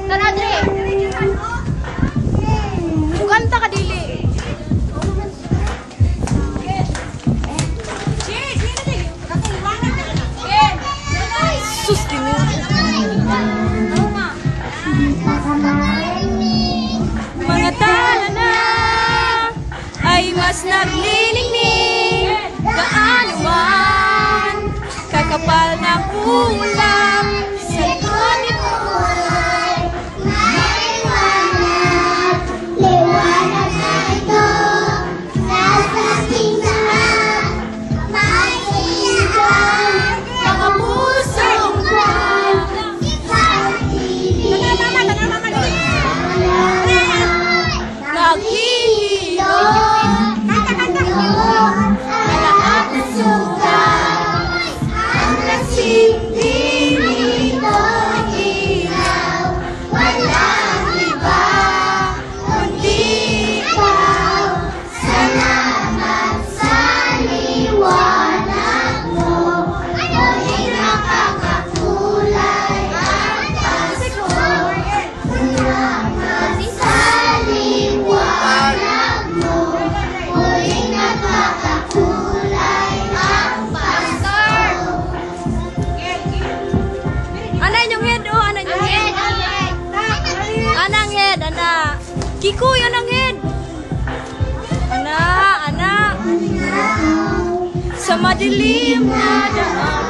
Tara, Dre. Suganta ka dili. Sus, kini. Mga tala na ay mas naglilingning. Gaano man kakapal ng ulam sa likod nito. Liwanag na ito, nasa ating lahat, may isipan, Nakapusong buwan, naghihilom, malahat na sugat, ang nagsindi nito ilaw, walang iba, kundi ikaw. Salamat sa liwanag mo, muling nakakakulay ang Pasko. Salamat sa liwanag mo, muling nakakakulay ang Pasko. Ana inyong head, oh, ana inyong head. Anang head, ana. Kikoy, anang head. Ana. Sa madilim na daan.